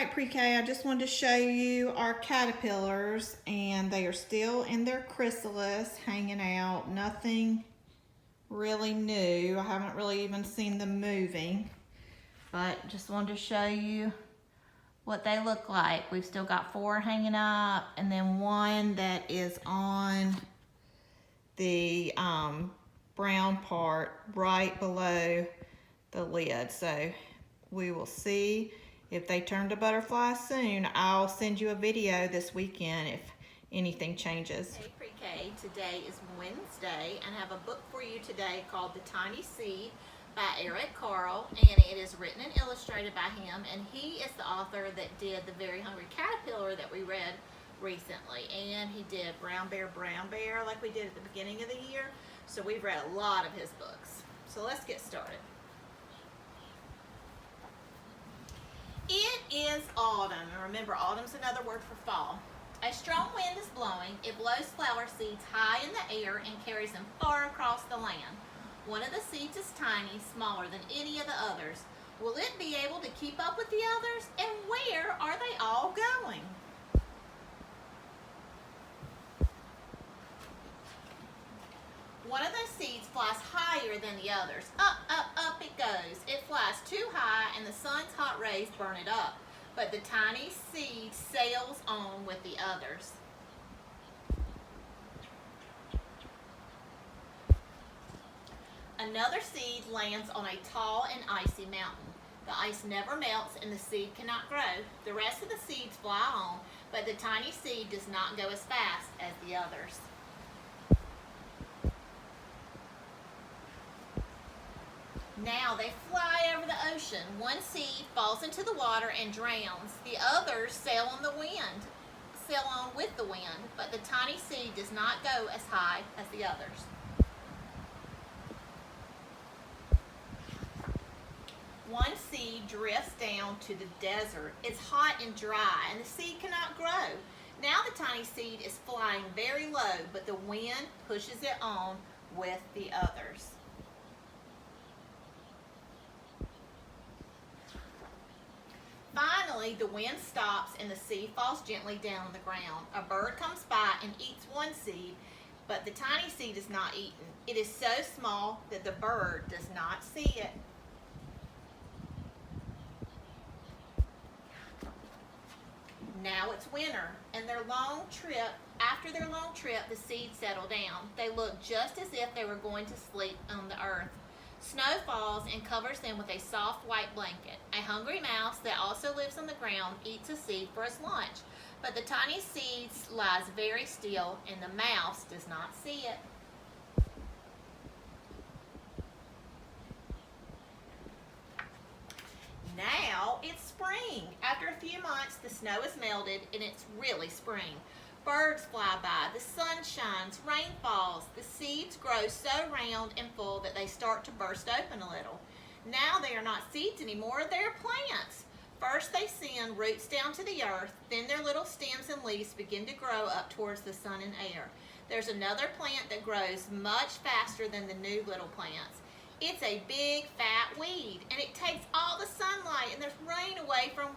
right, pre-K, I just wanted to show you our caterpillars, and they are still in their chrysalis, hanging out. Nothing really new. I haven't really even seen them moving, but just wanted to show you what they look like. We've still got 4 hanging up, and then 1 that is on the brown part right below the lid. So we will see if they turn to butterflies soon. I'll send you a video this weekend if anything changes. Hey pre-K, today is Wednesday and I have a book for you today called The Tiny Seed by Eric Carle, and it is written and illustrated by him, and he is the author that did The Very Hungry Caterpillar that we read recently, and he did Brown Bear like we did at the beginning of the year. So we've read a lot of his books. So let's get started. It is autumn, and remember, autumn's another word for fall. A strong wind is blowing. It blows flower seeds high in the air and carries them far across the land. One of the seeds is tiny, smaller than any of the others. Will it be able to keep up with the others? And where are they all going? One of those seeds flies higher than the others. Up, up, up it goes. It flies too high and the sun's hot rays burn it up. But the tiny seed sails on with the others. Another seed lands on a tall and icy mountain. The ice never melts and the seed cannot grow. The rest of the seeds fly on, but the tiny seed does not go as fast as the others. Now they fly over the ocean. One seed falls into the water and drowns. The others sail on with the wind, but the tiny seed does not go as high as the others. One seed drifts down to the desert. It's hot and dry, and the seed cannot grow. Now the tiny seed is flying very low, but the wind pushes it on with the others. Finally, the wind stops and the seed falls gently down on the ground. A bird comes by and eats one seed, but the tiny seed is not eaten. It is so small that the bird does not see it. Now it's winter, and after their long trip, the seeds settle down. They look just as if they were going to sleep on the earth. Snow falls and covers them with a soft white blanket. A hungry mouse that also lives on the ground eats a seed for its lunch, but the tiny seed lies very still and the mouse does not see it. Now it's spring. After a few months, the snow is melted and it's really spring. Birds fly by, the sun shines, rain falls. The seeds grow so round and full that they start to burst open a little. Now they are not seeds anymore, they're plants. First they send roots down to the earth, then their little stems and leaves begin to grow up towards the sun and air. There's another plant that grows much faster than the new little plants. It's a big fat weed, and it takes all the sunlight and the rain away from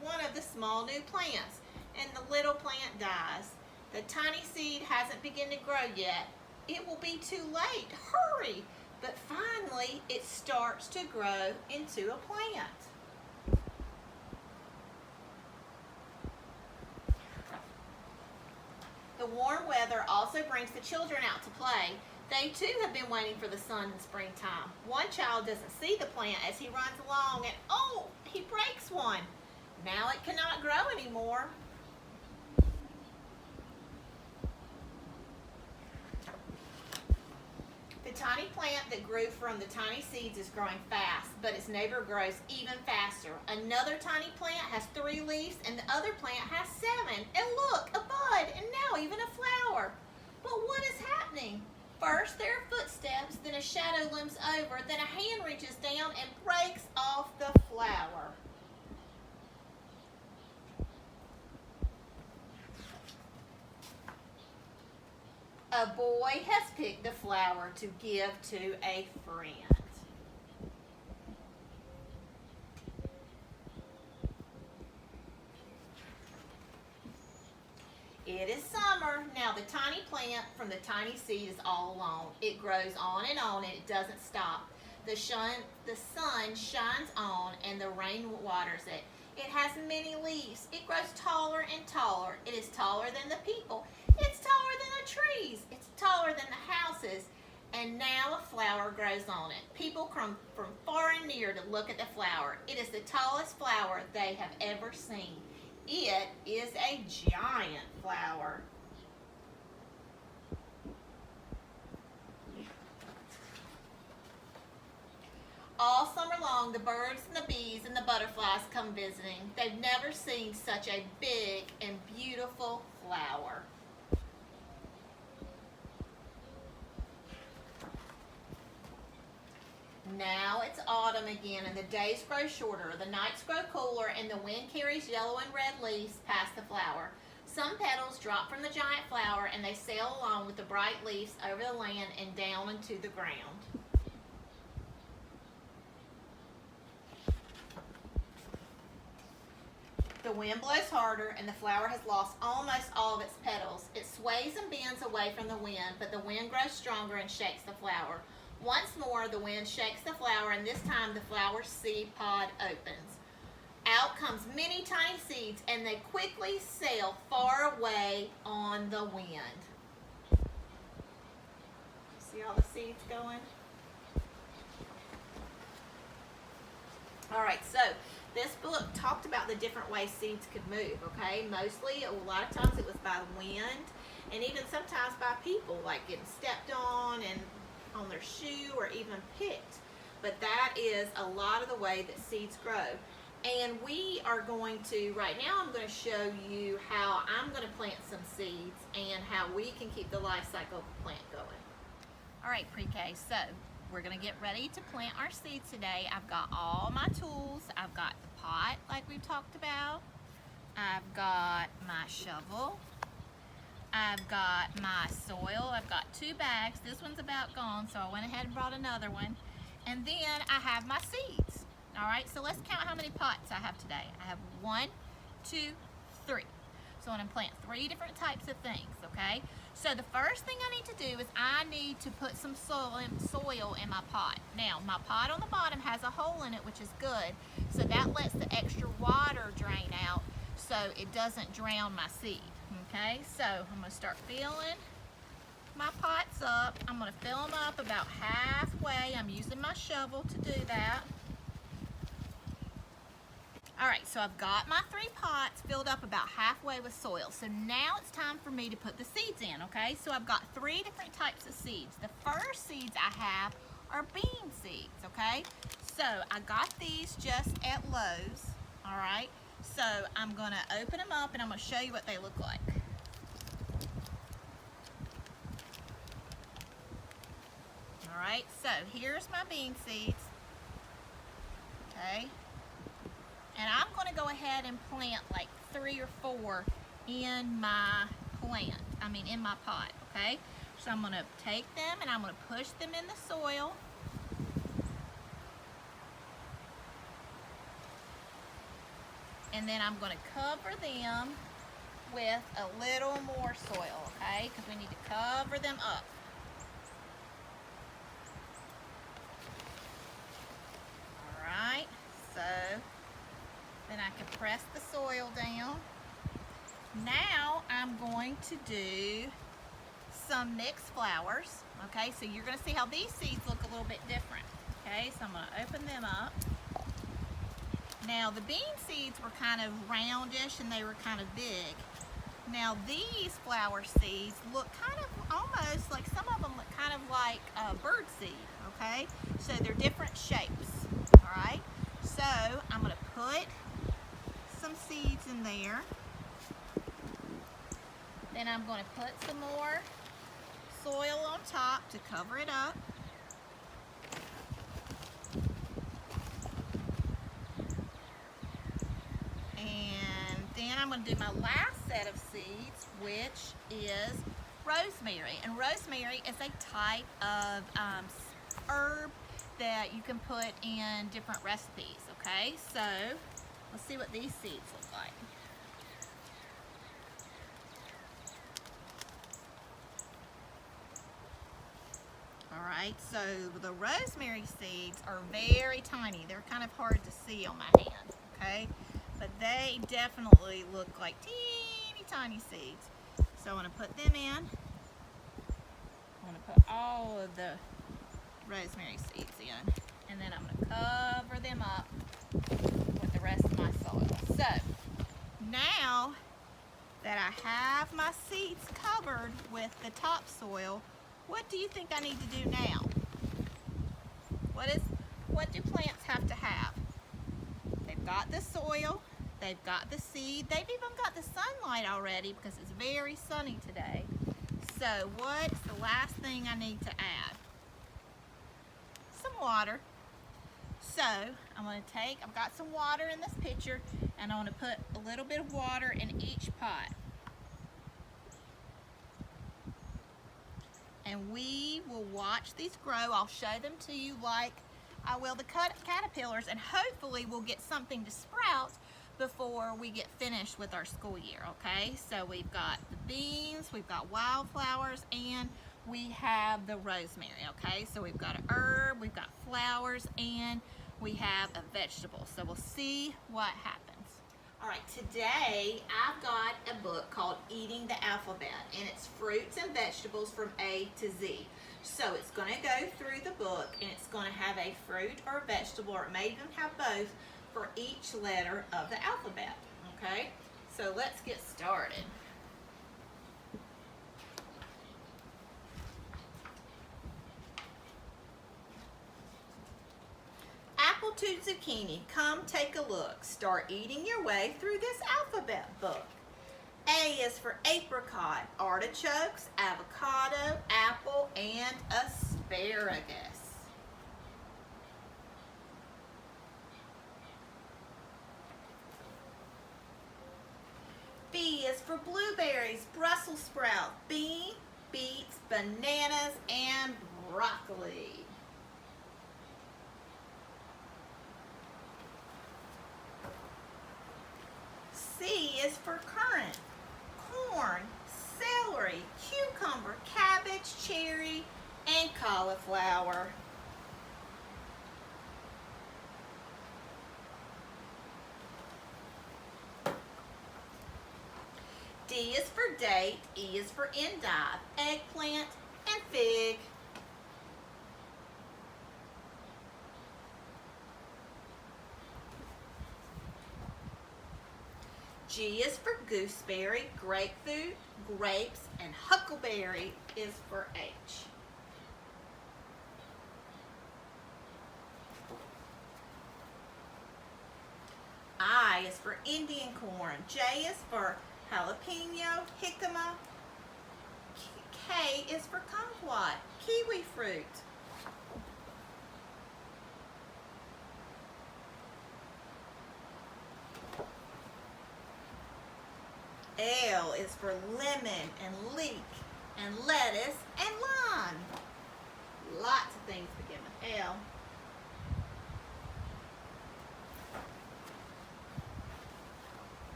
one of the small new plants, and the little plant dies. The tiny seed hasn't begun to grow yet. It will be too late. Hurry! But finally, it starts to grow into a plant. The warm weather also brings the children out to play. They too have been waiting for the sun in springtime. One child doesn't see the plant as he runs along, and oh, he breaks one. Now it cannot grow anymore. The tiny plant that grew from the tiny seeds is growing fast, but its neighbor grows even faster. Another tiny plant has 3 leaves, and the other plant has 7. And look, a bud, and now even a flower. But what is happening? First there are footsteps, then a shadow looms over, then a hand reaches down and breaks off the flower. A boy has picked the flower to give to a friend. It is summer. Now the tiny plant from the tiny seed is all alone. It grows on and it doesn't stop. The sun shines on and the rain waters it. It has many leaves. It grows taller and taller. It is taller than the people. It's taller than the trees. It's taller than the houses. And now a flower grows on it. People come from far and near to look at the flower. It is the tallest flower they have ever seen. It is a giant flower. All summer long, the birds and the bees and the butterflies come visiting. They've never seen such a big and beautiful flower. Now it's autumn again, and the days grow shorter, the nights grow cooler, and the wind carries yellow and red leaves past the flower. Some petals drop from the giant flower, and they sail along with the bright leaves over the land and down into the ground. The wind blows harder, and the flower has lost almost all of its petals. It sways and bends away from the wind, but the wind grows stronger and shakes the flower. Once more, the wind shakes the flower, and this time the flower's seed pod opens. Out comes many tiny seeds, and they quickly sail far away on the wind. See all the seeds going? All right, so this book talked about the different ways seeds could move, okay? Mostly, a lot of times it was by wind, and even sometimes by people, like getting stepped on and on their shoe or even picked. But that is a lot of the way that seeds grow. And we are going to, right now I'm going to show you how I'm going to plant some seeds and how we can keep the life cycle of the plant going. All right, pre-K, so we're going to get ready to plant our seeds today. I've got all my tools. I've got the pot like we talked about. I've got my shovel. I've got my soil. I've got 2 bags. This one's about gone, so I went ahead and brought another one. And then I have my seeds. All right, so let's count how many pots I have today. I have 1, 2, 3. So I'm going to plant 3 different types of things, okay? So the first thing I need to do is I need to put some soil in my pot. Now, my pot on the bottom has a hole in it, which is good. So that lets the extra water drain out so it doesn't drown my seed. Okay, so I'm going to start filling my pots up. I'm going to fill them up about halfway. I'm using my shovel to do that. All right, so I've got my 3 pots filled up about halfway with soil. So now it's time for me to put the seeds in, okay? So I've got 3 different types of seeds. The first seeds I have are bean seeds, okay? So I got these just at Lowe's, all right? So I'm going to open them up and I'm going to show you what they look like. All right, so here's my bean seeds, okay? And I'm going to go ahead and plant like 3 or 4 in my in my pot, okay? So I'm going to take them and I'm going to push them in the soil. And then I'm going to cover them with a little more soil, okay? Because we need to cover them up. All right, so then I can press the soil down. Now I'm going to do some mixed flowers, okay? So you're going to see how these seeds look a little bit different, okay? So I'm going to open them up. Now the bean seeds were kind of roundish and they were kind of big. Now these flower seeds look kind of almost like, some of them look kind of like a bird seed, okay? So they're different shapes, all right? So I'm going to put some seeds in there. Then I'm going to put some more soil on top to cover it up. And then I'm going to do my last set of seeds, which is rosemary. And rosemary is a type of herb that you can put in different recipes, okay? So let's see what these seeds look like. right, so the rosemary seeds are very tiny. They're kind of hard to see on my hand, okay? But they definitely look like teeny tiny seeds. So I want to put them in. I want to put all of the rosemary seeds in, and then I'm going to cover them up with the rest of my soil. So now that I have my seeds covered with the topsoil, what do you think I need to do now? What do plants have to have? They've got the soil, they've got the seed, they've even got the sunlight already because it's very sunny today. So what's the last thing I need to add? Some water. So I'm going to I've got some water in this pitcher, and I want to put a little bit of water in each pot. And we will watch these grow. I'll show them to you like I will the caterpillars, and hopefully we'll get something to sprout before we get finished with our school year, okay? So we've got the beans, we've got wildflowers, and we have the rosemary, okay? So we've got an herb, we've got flowers, and we have a vegetable. So we'll see what happens. All right, today I've got a book called Eating the Alphabet, and it's fruits and vegetables from A to Z. So it's going to go through the book, and it's going to have a fruit or a vegetable, or it may even have both, for each letter of the alphabet, okay? So let's get started. Apple to zucchini, come take a look. Start eating your way through this alphabet book. A is for apricot, artichokes, avocado, apple, and asparagus. B is for blueberries, Brussels sprout, bean, beets, bananas, and broccoli. C is for currant, corn, celery, cucumber, cabbage, cherry, and cauliflower. D is for date, E is for endive, eggplant, and fig. G is for gooseberry, grapefruit, grapes, and huckleberry is for H. I is for Indian corn, J is for jalapeno, jicama, K is for kumquat, kiwi fruit. L is for lemon and leek and lettuce and lime. Lots of things begin with L.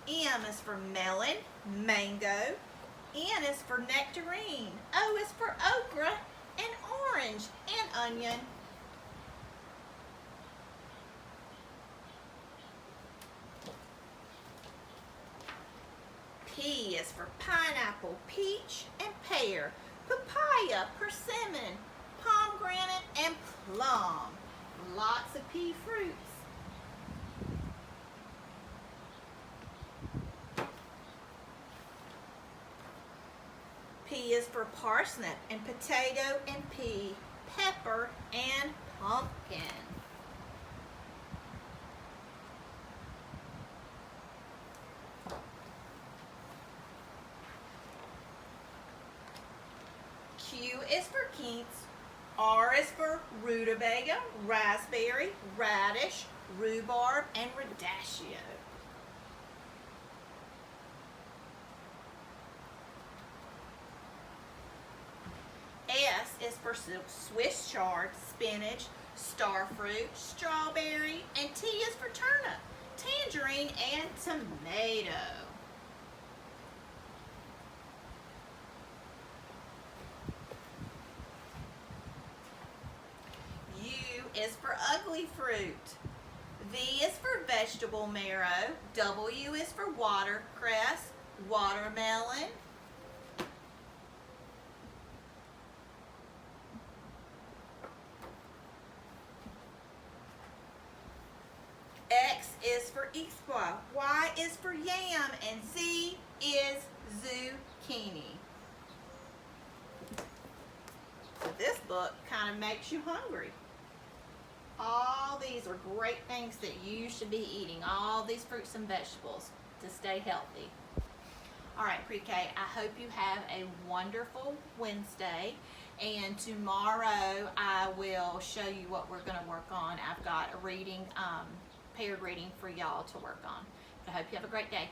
M is for melon, mango. N is for nectarine. O is for okra and orange and onion. P is for pineapple, peach, and pear, papaya, persimmon, pomegranate, and plum. Lots of pea fruits. P is for parsnip and potato and pea, pepper, and pumpkin. Q is for quince, R is for rutabaga, raspberry, radish, rhubarb, and radicchio. S is for Swiss chard, spinach, starfruit, strawberry, and T is for turnip, tangerine, and tomato. is for ugly fruit. V is for vegetable marrow. W is for watercress, watermelon. X is for Ixqua, Y is for yam, and Z is zucchini. So this book kind of makes you hungry. All these are great things that you should be eating, all these fruits and vegetables to stay healthy. All right, pre-K, I hope you have a wonderful Wednesday. And tomorrow I will show you what we're going to work on. I've got a reading, paired reading for y'all to work on. But I hope you have a great day.